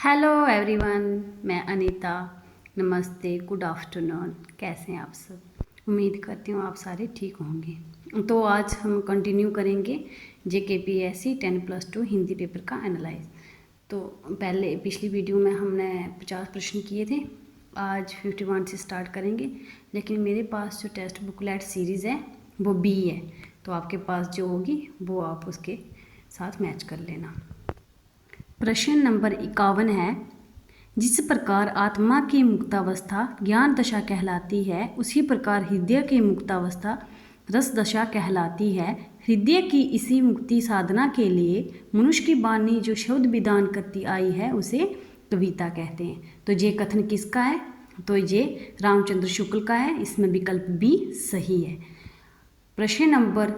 Hello everyone, मैं अनीता। नमस्ते, good afternoon. कैसे हैं आप सब? उम्मीद करती हूँ आप सारे ठीक होंगे। तो आज हम कंटिन्यू करेंगे JKPSC 10+2 हिंदी पेपर का एनालाइज। तो पहले पिछली वीडियो में हमने 50 प्रश्न किए थे। आज 51 से स्टार्ट करेंगे, लेकिन मेरे पास जो टेस्ट बुकलेट सीरीज़ है वो B है, तो आपके पास जो होगी वो आप उसके साथ मैच कर लेना। प्रश्न नंबर 51 है, जिस प्रकार आत्मा की मुक्तावस्था ज्ञान दशा कहलाती है, उसी प्रकार हृदय की मुक्तावस्था रस दशा कहलाती है। हृदय की इसी मुक्ति साधना के लिए मनुष्य की वाणी जो शब्द विधान करती आई है उसे कविता कहते हैं। तो ये कथन किसका है? तो ये रामचंद्र शुक्ल का है। इसमें विकल्प बी सही है। प्रश्न नंबर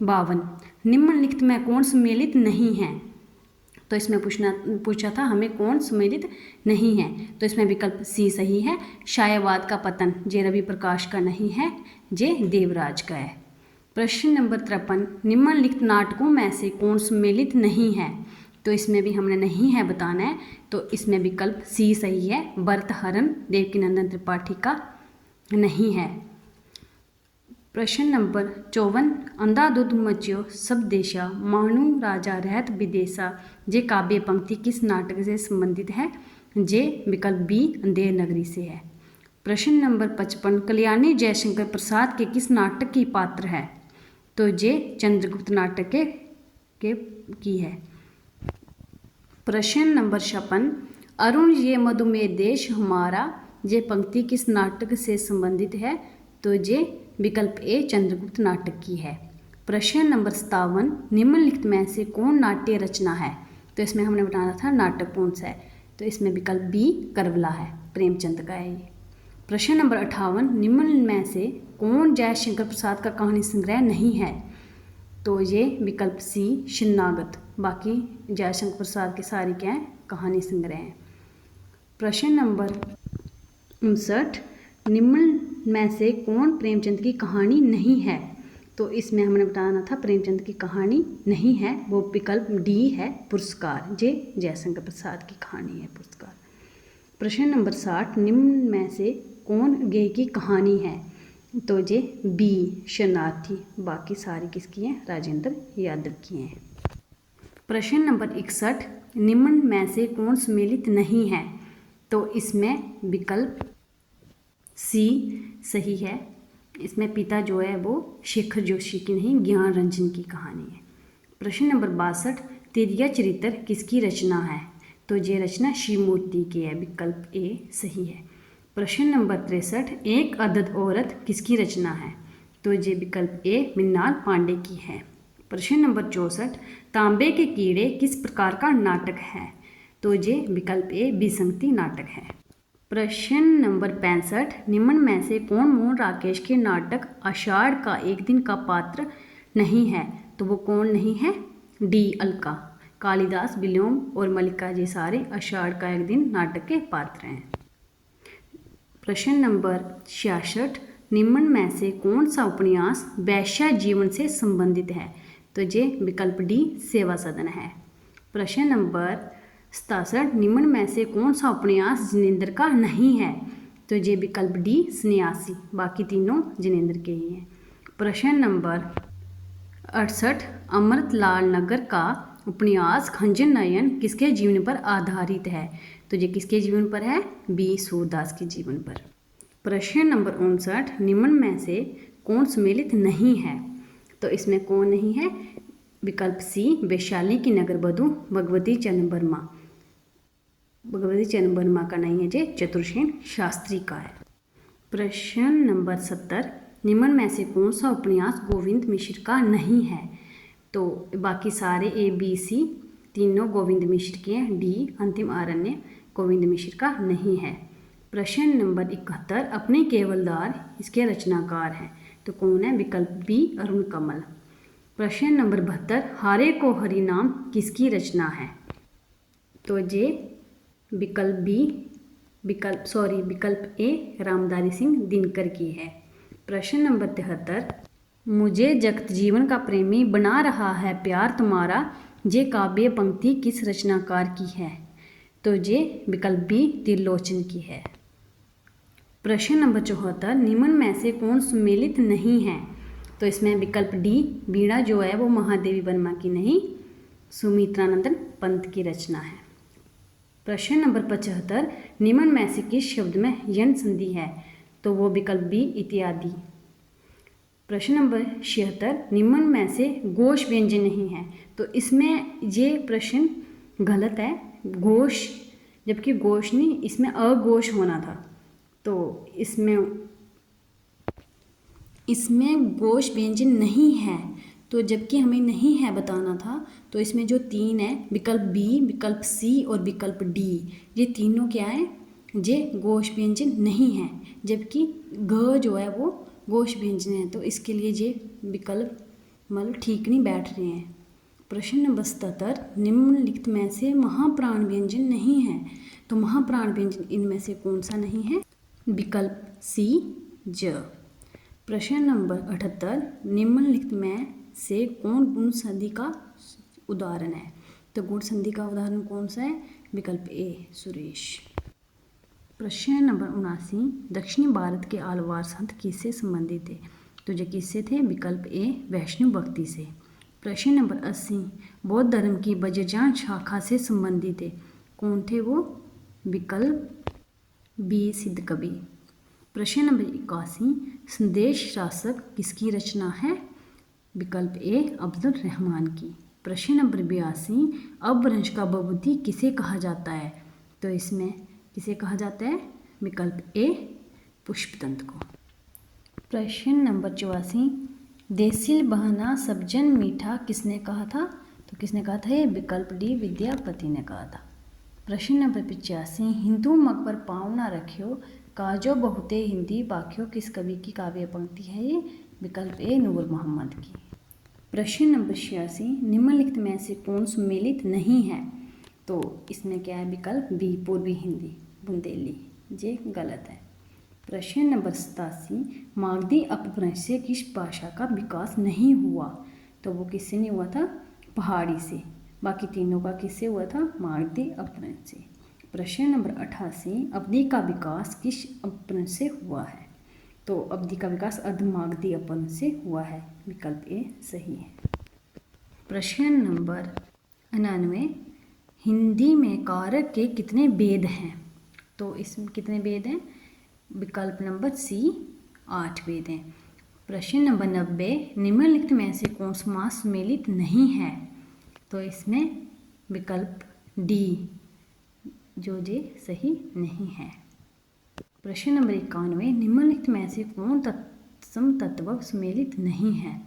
52, निम्नलिखित में कौन सम्मिलित नहीं है? तो इसमें पूछा था हमें कौन सम्मिलित नहीं है, तो इसमें विकल्प सी सही है। शायवाद का पतन जे रवि प्रकाश का नहीं है, जे देवराज का है। प्रश्न नंबर 53, निम्नलिखित नाटकों में से कौन सम्मिलित नहीं है? तो इसमें भी हमने नहीं है बताना है, तो इसमें विकल्प सी सही है। भरतहरन देवकीनंदन त्रिपाठी का नहीं है। प्रश्न नंबर 54, अंधाधुंध मच्यो सब देशा मानु राजा रहत विदेशा जे काव्य पंक्ति किस नाटक से संबंधित है? जे विकल्प बी अंधेर नगरी से है। प्रश्न नंबर 55, कल्याणी जयशंकर प्रसाद के किस नाटक की पात्र है? तो जे चंद्रगुप्त नाटक के की है। प्रश्न नंबर 56, अरुण ये मधुमेह देश हमारा जे पंक्ति किस नाटक से संबंधित है? तो जे विकल्प ए चंद्रगुप्त नाटक की है। प्रश्न नंबर 57, निम्नलिखित में से कौन नाट्य रचना है? तो इसमें हमने बताना था नाटक कौन सा है, तो इसमें विकल्प बी करवला है, प्रेमचंद का है ये। प्रश्न नंबर 58, निम्न में से कौन जयशंकर प्रसाद का कहानी संग्रह नहीं है? तो ये विकल्प सी शिन्नागत। बाकी जयशंकर प्रसाद के सारे क्या हैं? कहानी संग्रह हैं। प्रश्न नंबर 59, निम्न में से कौन प्रेमचंद की कहानी नहीं है? तो इसमें हमने बताना था प्रेमचंद की कहानी नहीं है, वो विकल्प डी है पुरस्कार। जे जयशंकर प्रसाद की कहानी है पुरस्कार। प्रश्न नंबर 60, निम्न में से कौन गेय की कहानी है? तो जे बी शरणार्थी। बाकी सारी किसकी हैं? राजेंद्र यादव की हैं। प्रश्न नंबर 61, निम्न में से कौन सम्मिलित नहीं है? तो इसमें विकल्प सी सही है। इसमें पिता जो है वो शेखर जोशी की नहीं, ज्ञान रंजन की कहानी है। प्रश्न नंबर 62, तिरिया चरित्र किसकी रचना है? तो ये रचना शिवमूर्ति की है, विकल्प ए सही है। प्रश्न नंबर 63, एक अदद औरत किसकी रचना है? तो ये विकल्प ए मृणाल पांडे की है। प्रश्न नंबर 64, तांबे के कीड़े किस प्रकार का नाटक है? तो ये विकल्प ए विसंगति नाटक है। प्रश्न नंबर 65, निम्न में से कौन मोहन राकेश के नाटक आषाढ़ का एक दिन का पात्र नहीं है? तो वो कौन नहीं है? डी अलका। कालिदास, विलोम और मल्लिका जी सारे आषाढ़ का एक दिन नाटक के पात्र हैं। प्रश्न नंबर 66, निम्न में से कौन सा उपन्यास वैश्या जीवन से संबंधित है? तो ये विकल्प डी सेवा सदन है। प्रश्न नंबर 67, निम्न में से कौन सा उपन्यास जिनेंद्र का नहीं है? तो ये विकल्प डी सन्यासी। बाकी तीनों जिनेंद्र के ही हैं। प्रश्न नंबर 68, अमृतलाल नगर का उपन्यास खंजन नयन किसके जीवन पर आधारित है? तो ये किसके जीवन पर है? बी सूरदास के जीवन पर। प्रश्न नंबर 59, निम्न में से कौन सम्मिलित नहीं है? तो इसमें कौन नहीं है? विकल्प सी वैशाली की नगर वधू भगवती चरण वर्मा। भगवती चरण वर्मा का नहीं है, जे चतुर्सेन शास्त्री का है। प्रश्न नंबर 70, निम्न में से कौन सा उपन्यास गोविंद मिश्र का नहीं है? तो बाकी सारे ए बी सी तीनों गोविंद मिश्र के हैं। डी अंतिम आरण्य गोविंद मिश्र का नहीं है। प्रश्न नंबर 71, अपने केवलदार इसके रचनाकार हैं, तो कौन है? विकल्प बी अरुण कमल। प्रश्न नंबर 72, हारे को हरि नाम किसकी रचना है? तो ये विकल्प बी विकल्प ए रामधारी सिंह दिनकर की है। प्रश्न नंबर 73, मुझे जगत जीवन का प्रेमी बना रहा है प्यार तुम्हारा, ये काव्य पंक्ति किस रचनाकार की है? तो जे विकल्प बी त्रिलोचन की है। प्रश्न नंबर 74, निम्न में से कौन सुमेलित नहीं है? तो इसमें विकल्प डी वीणा जो है वो महादेवी वर्मा की नहीं, सुमित्रानंदन पंत की रचना है। प्रश्न नंबर 75, निम्न में से किस शब्द में यण संधि है? तो वो विकल्प बी इत्यादि। प्रश्न नंबर 76, निम्न में से घोष व्यंजन नहीं है? तो इसमें ये प्रश्न गलत है, घोष जबकि घोष नहीं, इसमें अघोष होना था। तो इसमें घोष व्यंजन नहीं है, तो जबकि हमें नहीं है बताना था। तो इसमें जो तीन है विकल्प बी, विकल्प सी और विकल्प डी, ये तीनों क्या है, ये घोष व्यंजन नहीं है, जबकि घ जो है वो घोष व्यंजन है। तो इसके लिए ये विकल्प मतलब ठीक नहीं बैठ रहे हैं। प्रश्न नंबर 77, निम्नलिखित में से महाप्राण व्यंजन नहीं है? तो महाप्राण व्यंजन इनमें से कौन सा नहीं है? विकल्प सी ज। प्रश्न नंबर 78, निम्नलिखित में से कौन गुण संधि का उदाहरण है? तो गुण संधि का उदाहरण कौन सा है? विकल्प ए सुरेश। प्रश्न नंबर 79, दक्षिणी भारत के आलवार संत किससे संबंधित थे? तो जो किससे थे? विकल्प ए वैष्णव भक्ति से। प्रश्न नंबर 80, बौद्ध धर्म की वज्रयान शाखा से संबंधित थे, कौन थे वो? विकल्प बी सिद्ध कवि। प्रश्न नंबर 81, संदेश शासक किसकी रचना है? विकल्प ए अब्दुल रहमान की। प्रश्न नंबर 82, अपभ्रंश का बबूती किसे कहा जाता है? तो इसमें किसे कहा जाता है? विकल्प ए पुष्पदंत को। प्रश्न नंबर 84, देसिल बहना सब्जन मीठा किसने कहा था? तो किसने कहा था? ये विकल्प डी विद्यापति ने कहा था। प्रश्न नंबर 85, हिंदू मग पर पाँव ना रखियो काजो बहुते हिंदी बाखियो किस कवि की काव्य पंक्ति है? ये विकल्प ए नूर मोहम्मद की। प्रश्न नंबर 86, निम्नलिखित में से कौन सुमेलित नहीं है? तो इसमें क्या है? विकल्प बी पूर्वी हिंदी बुंदेली, ये गलत है। प्रश्न नंबर 87, मागधी अपभ्रंश से किस भाषा का विकास नहीं हुआ? तो वो किससे नहीं हुआ था? पहाड़ी से। बाकी तीनों का किससे हुआ था? मागधी अपभ्रंश से। प्रश्न नंबर 88, अवधि का विकास किस अपभ्रंश से हुआ है? तो अवधि का विकास अर्धमागधी अपभ्रंश से हुआ है, विकल्प ए सही है। प्रश्न नंबर 99, हिंदी में कारक के कितने भेद हैं? तो इसमें कितने भेद हैं? विकल्प नंबर सी 8 भेद हैं। प्रश्न नंबर 90, निम्नलिखित में से कौन समास सुमेलित नहीं है? तो इसमें विकल्प डी जो जे सही नहीं है। प्रश्न नंबर 91, निम्नलिखित में से कौन तत्सम तत्व सुमेलित नहीं है?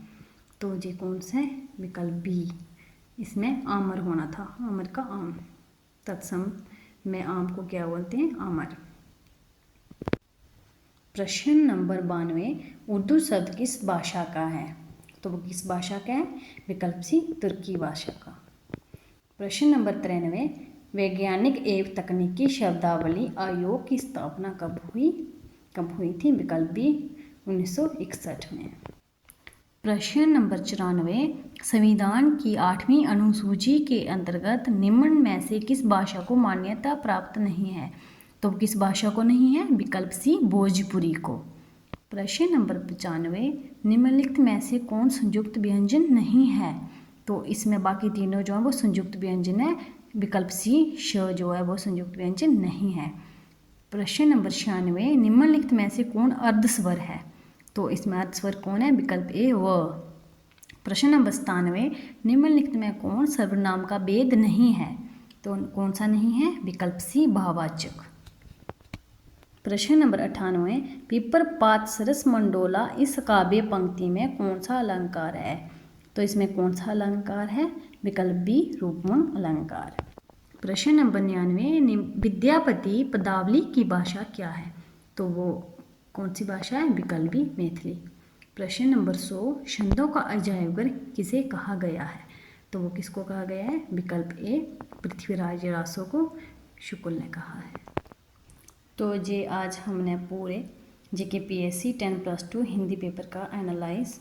तो जे कौन सा है? विकल्प बी, इसमें आमर होना था, आमर का आम। तत्सम में आम को क्या बोलते हैं? आमर। प्रश्न नंबर 92, उर्दू शब्द किस भाषा का है? तो वो किस भाषा का है? विकल्प सी तुर्की भाषा का। प्रश्न नंबर 93, वैज्ञानिक एवं तकनीकी शब्दावली आयोग की स्थापना कब हुई थी? विकल्प बी 1961 में। प्रश्न नंबर 94, संविधान की 8वीं अनुसूची के अंतर्गत निम्न में से किस भाषा को मान्यता प्राप्त नहीं है? तो किस भाषा को नहीं है? विकल्प सी भोजपुरी को। प्रश्न नंबर 95, निम्नलिखित में से कौन संयुक्त व्यंजन नहीं है? तो इसमें बाकी तीनों जो है वो संयुक्त व्यंजन है, विकल्प सी श जो है वो संयुक्त व्यंजन नहीं है। प्रश्न नंबर 96, निम्नलिखित में से कौन अर्धस्वर है? तो इसमें अर्धस्वर कौन है? विकल्प ए व। प्रश्न नंबर 97, निम्नलिखित में कौन सर्वनाम का भेद नहीं है? तो कौन सा नहीं है? विकल्प सी भाववाचक। प्रश्न नंबर 98, पिपर पात सरस मंडोला इस काव्य पंक्ति में कौन सा अलंकार है? तो इसमें कौन सा अलंकार है? विकल्प बी रूपम अलंकार। प्रश्न नंबर 99, विद्यापति पदावली की भाषा क्या है? तो वो कौन सी भाषा है? विकल्प बी मैथिली। प्रश्न नंबर 100, छंदों का अजायबघर किसे कहा गया है? तो वो किसको कहा गया है? विकल्प ए पृथ्वीराज रासो को शुक्ल ने कहा है। तो ये आज हमने पूरे JKPSC 10+2 हिंदी पेपर का एनालाइज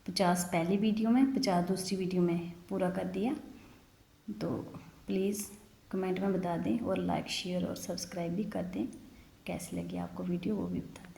50 पहली वीडियो में, 50 दूसरी वीडियो में पूरा कर दिया। तो प्लीज़ कमेंट में बता दें और लाइक शेयर और सब्सक्राइब भी कर दें। कैसी लगी आपको वीडियो वो भी बता दें।